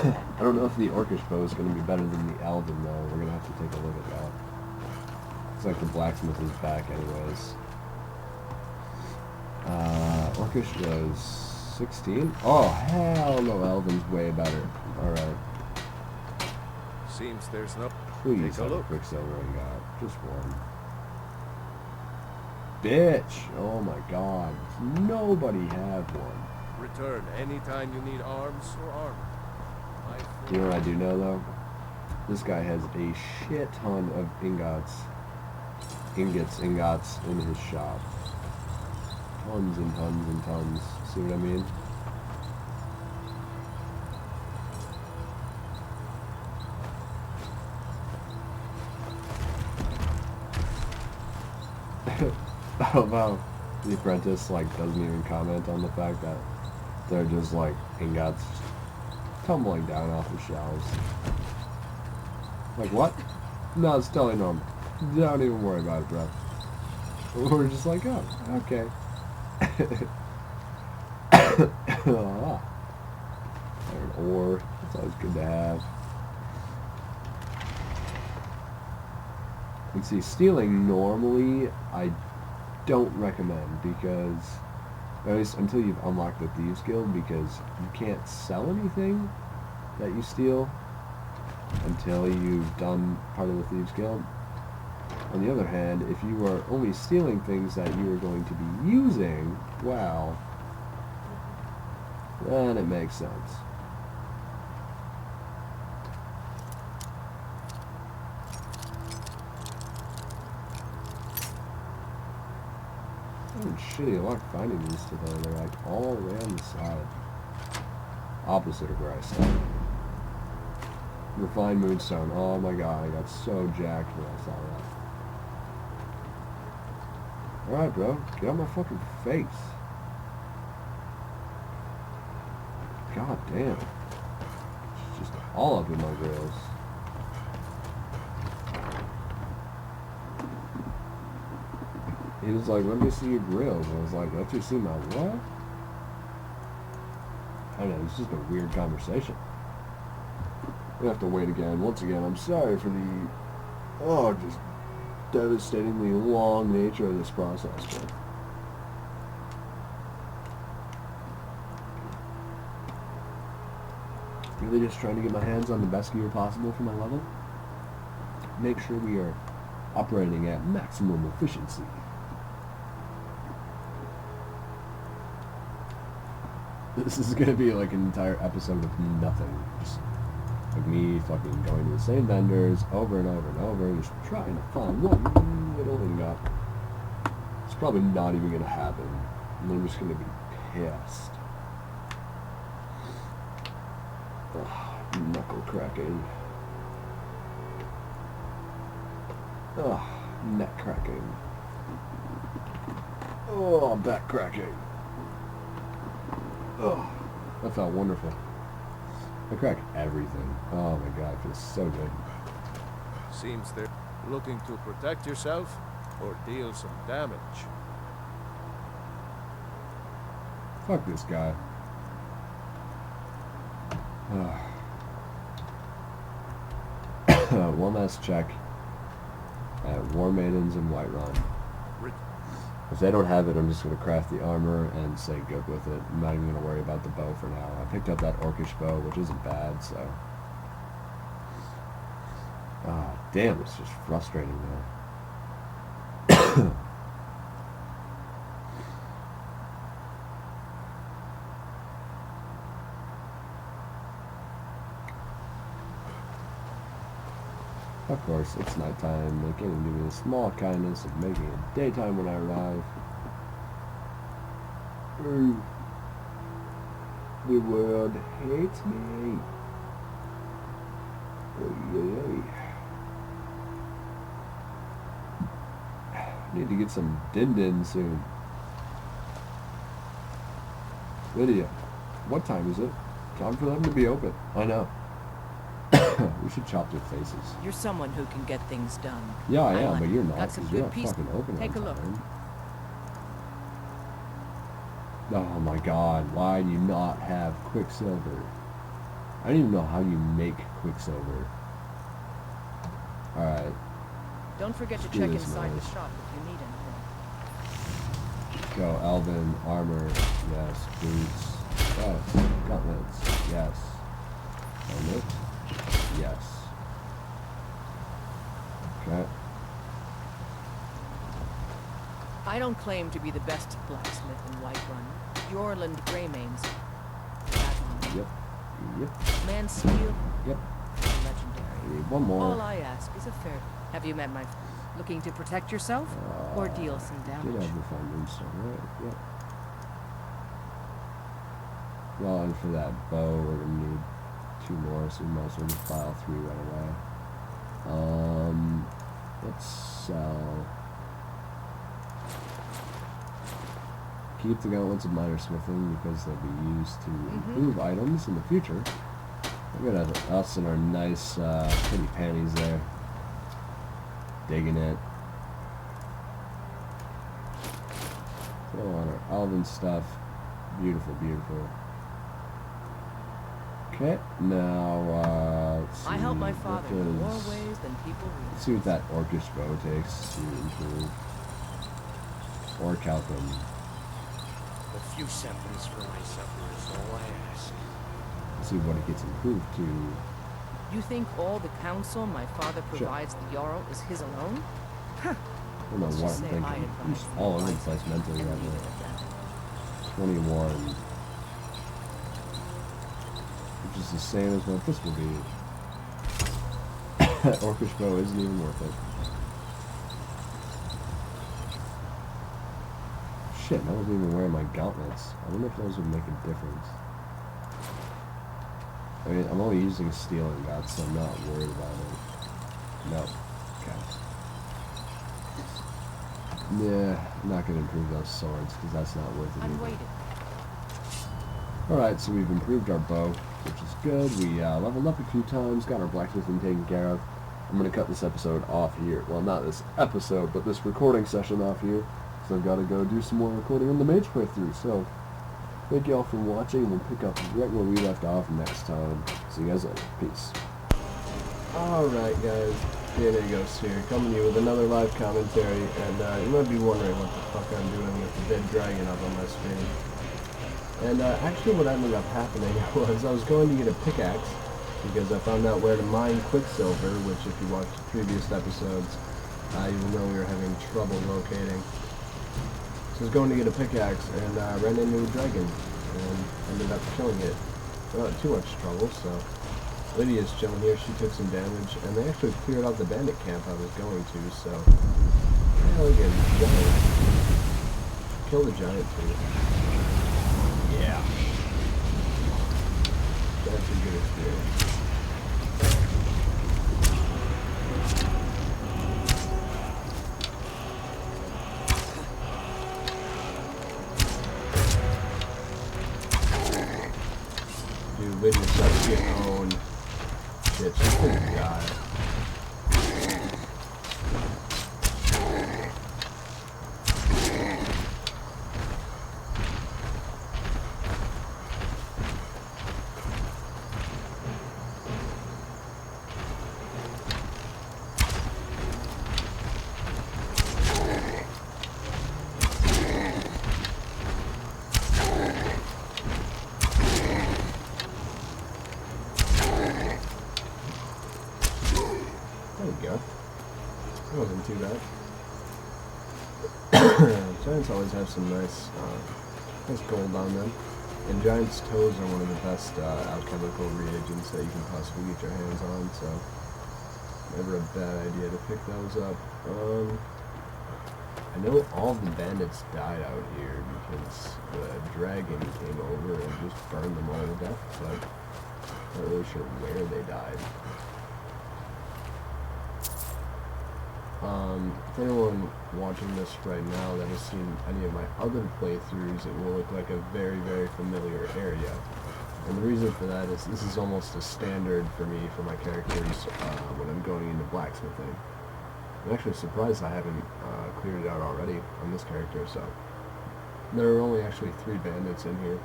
I don't know if the Orcish bow is going to be better than the Elven, though. We're going to have to take a look at that. Looks like the blacksmith is back anyways. Orcish was 16? Oh, hell no, Elven's way better. Alright. Seems there's no... Please have a Quicksilver I got. Just one. Bitch! Oh my god. Nobody had one. Return anytime you need arms or armor. You know what I do know, though? This guy has a shit ton of ingots in his shop. Tons and tons and tons. See what I mean? How about the apprentice, like, doesn't even comment on the fact that they're just, like, ingots tumbling down off the shelves. Like, what? No, it's totally normal. Don't even worry about it, bro. We're just like, oh, okay. Ah, an ore. It's always good to have. You see, stealing normally, I don't recommend because, at least until you've unlocked the Thieves Guild, because you can't sell anything that you steal until you've done part of the Thieves Guild. On the other hand, if you are only stealing things that you are going to be using, well, then it makes sense. Oh, shitty luck finding these today. They're like all the way on the side. Opposite of where I started. Refined moonstone. Oh my god, I got so jacked when I saw that. Alright, bro. Get out my fucking face. God damn. It's just all up in my grills. He was like, let me see your grills. I was like, let you see my what? I don't know, it's just a weird conversation. We have to wait again. Once again, I'm sorry for the, just devastatingly long nature of this process, but really just trying to get my hands on the best gear possible for my level. Make sure we are operating at maximum efficiency. This is going to be like an entire episode of nothing. Just like me fucking going to the same vendors over and over and over, just trying to find one little ingot. It's probably not even going to happen. And I'm just going to be pissed. Ugh, knuckle cracking. Ugh, neck cracking. Oh, back cracking. Oh, that felt wonderful. I crack everything. Oh my god, it feels so good. Seems they're looking to protect yourself or deal some damage. Fuck this guy. One last check at War Maidens and Whiterun. If they don't have it, I'm just going to craft the armor and stay good with it. I'm not even going to worry about the bow for now. I picked up that Orcish bow, which isn't bad, so... damn, it's just frustrating now. Of course, it's nighttime. They can't even do me the small kindness of making it daytime when I arrive. The world hates me. Need to get some din-din soon. Lydia, what time is it? Time for them to be open. I know. We should chop their faces. You're someone who can get things done. Yeah, I am, like but you're not, got some because you're good not fucking open Take on a look. time. Oh my god, why do you not have Quicksilver? I don't even know how you make Quicksilver. Alright. Don't forget to Do check this inside the noise. shop if you need anything. Go, Elvin, armor, yes, boots, yes, gauntlets, yes, helmet, yes. Okay. I don't claim to be the best blacksmith in Whiterun. Yorland Greymane's that one. Yep. Yep. Man Steel, Yep. legendary. Need one more. All I ask is a fair. Have you met my looking to protect yourself or deal some Did damage? have the fun moonstone, right? Yep. Well, and for that bow, we're gonna need 2 more, so we might as well just buy all 3 right away. Let's sell. Keep the gauntlets of minor smithing because they'll be used to improve items in the future. Look at us in our nice, pretty panties there. Digging it. Throw on our Alvin stuff. Beautiful, beautiful. Okay, now, let's see. I help my what father in more does- ways than people Let's realize. see what that orcish bow takes to improve. Or Calcum. A few seconds for my supper is all I ask. Let's see what it gets improved to. You think all the counsel my father Sure. provides the Jarl is his alone? I don't know Let's what just I'm say I thinking. I'm advise just all over the wisely place mentally and right leave it now. at that. 21. Which is the same as what this will be. Orcish bow isn't even worth it. Shit, I wasn't even wearing my gauntlets. I wonder if those would make a difference. I mean, I'm only using steel and guts, so I'm not worried about it. No. Okay. Yeah, I'm not going to improve those swords, because that's not worth it I'm either. waiting. Alright, so we've improved our bow, which is good. We leveled up a few times, got our blacksmithing taken care of. I'm going to cut this episode off here. Well, not this episode, but this recording session off here. So I've got to go do some more recording on the mage playthrough. So, thank you all for watching, and we'll pick up right where we left off next time. See you guys later. Peace. Alright guys, DNA Ghost here, coming to you with another live commentary, and you might be wondering what the fuck I'm doing with the dead dragon up on my screen. And actually what ended up happening was I was going to get a pickaxe, because I found out where to mine Quicksilver, which if you watched the previous episodes, you will know we were having trouble locating. So I was going to get a pickaxe, and ran into a dragon, and ended up killing it. Without too much trouble, so Lydia's chilling here, she took some damage, and they actually cleared out the bandit camp I was going to, so yeah, look at giant. Kill the giant too. Yeah. That's a good experience. Dude, Lydia starts getting owned. Shit, she's gonna die. There we go. That wasn't too bad. Giants always have some nice gold on them. And giants' toes are one of the best alchemical reagents that you can possibly get your hands on, so never a bad idea to pick those up. I know all the bandits died out here because the dragon came over and just burned them all to death, but I'm not really sure where they died. If anyone watching this right now that has seen any of my other playthroughs, it will look like a very, very familiar area. And the reason for that is this is almost a standard for me for my characters when I'm going into blacksmithing. I'm actually surprised I haven't cleared it out already on this character, so. There are only actually 3 bandits in here.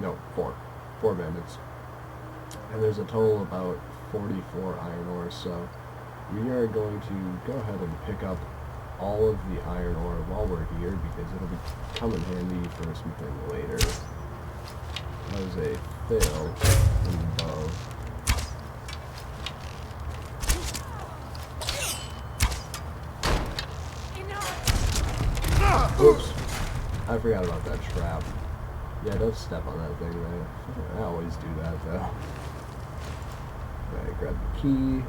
No, 4. 4 bandits. And there's a total of about 44 iron ores, so we are going to go ahead and pick up all of the iron ore while we're here because it'll come in handy for something later. That was a fail in the bow. Oops. I forgot about that trap. Yeah, don't step on that thing, right? I always do that, though. Alright, grab the key.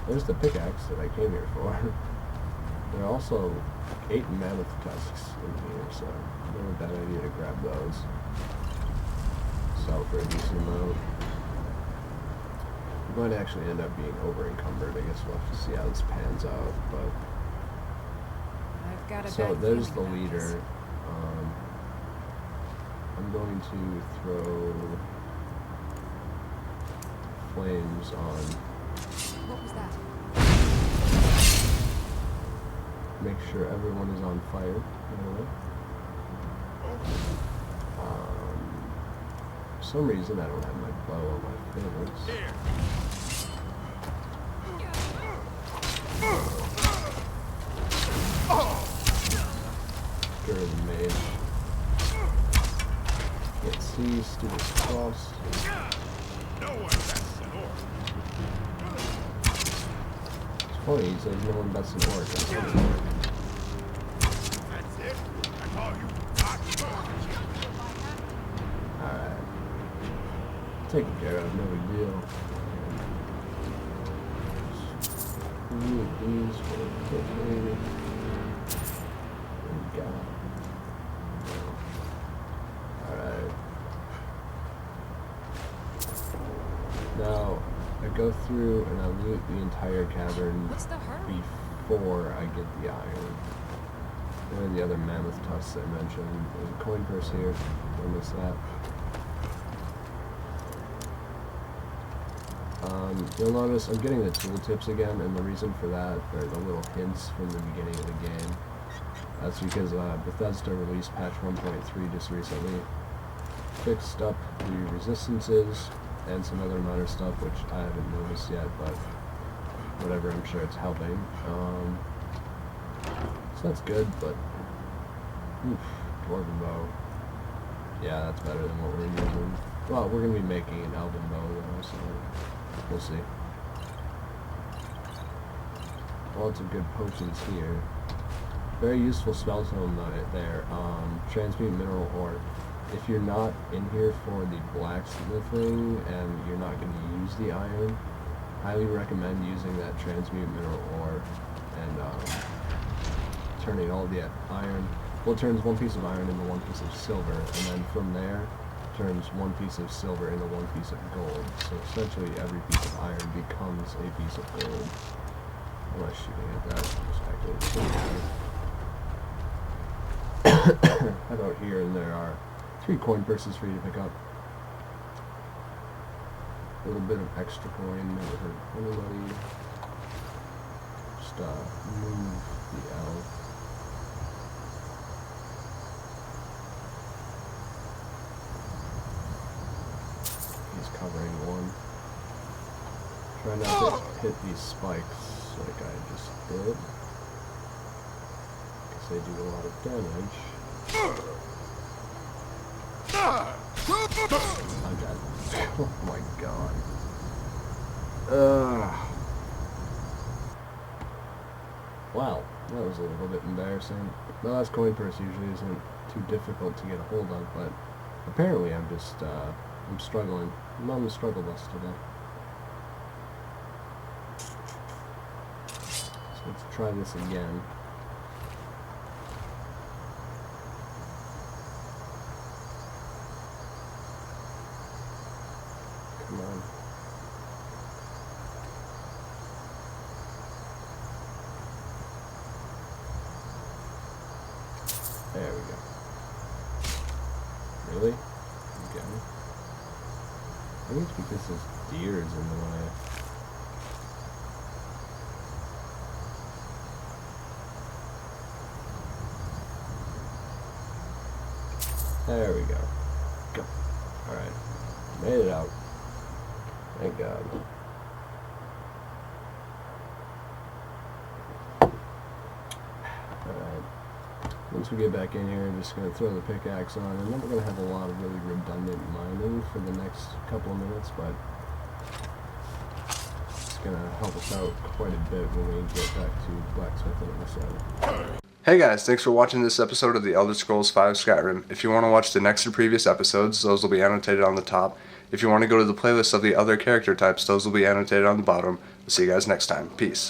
There's the pickaxe that I came here for. There are also 8 mammoth tusks in here, so not a bad idea to grab those. Sell for a decent amount. I'm going to actually end up being over-encumbered. I guess we'll have to see how this pans out, but... I've got a So bad there's the feeling about leader. this. I'm going to throw flames on. What was that? Make sure everyone is on fire. For some reason I don't have my bow on my favorites. Get rid of the mage. Can't see, stupid cross. It's funny, he says no one bets an orc. That's funny. That's it? That's all you Alright. Taken care of, no big deal. Ooh, these will hit me. There we go. Alright. Now, I go through and I loot the entire cavern What's the hurry? before I get the iron. And the other mammoth tusks I mentioned. There's a coin purse here. Don't miss that. You'll notice I'm getting the tooltips again, and the reason for that are the little hints from the beginning of the game. That's because Bethesda released patch 1.3 just recently. Fixed up the resistances and some other minor stuff, which I haven't noticed yet, but whatever, I'm sure it's helping. So that's good, but oof, dwarven bow. Yeah, that's better than what we're using. Well, we're going to be making an elven bow though, so we'll see. Lots of good potions here. Very useful spell tome there. Transmute mineral ore. If you're not in here for the blacksmithing and you're not going to use the iron, highly recommend using that transmute mineral ore and turning all the iron. Well, it turns one piece of iron into one piece of silver, and then from there turns one piece of silver into one piece of gold. So essentially every piece of iron becomes a piece of gold. I'm not shooting at that. How about here? And there are 3 coin purses for you to pick up. A little bit of extra coin never hurt anybody. Just move the L. He's covering one. Try not to hit these spikes like I just did, because they do a lot of damage. I'm dead. Oh my god. Wow, that was a little bit embarrassing. The last coin purse usually isn't too difficult to get a hold of, but apparently I'm just, I'm struggling. I'm on the struggle bus today. So let's try this again. Come on. There we go. Really? Okay. I think it's because this deer is in the way. There we go. Go. Alright. Made it out. Thank God. Alright. Once we get back in here, I'm just going to throw the pickaxe on, and then we're going to have a lot of really redundant mining for the next couple of minutes, but it's going to help us out quite a bit when we get back to blacksmithing on the side. Hey guys, thanks for watching this episode of the Elder Scrolls V Skyrim. If you want to watch the next or previous episodes, those will be annotated on the top. If you want to go to the playlist of the other character types, those will be annotated on the bottom. We'll see you guys next time. Peace.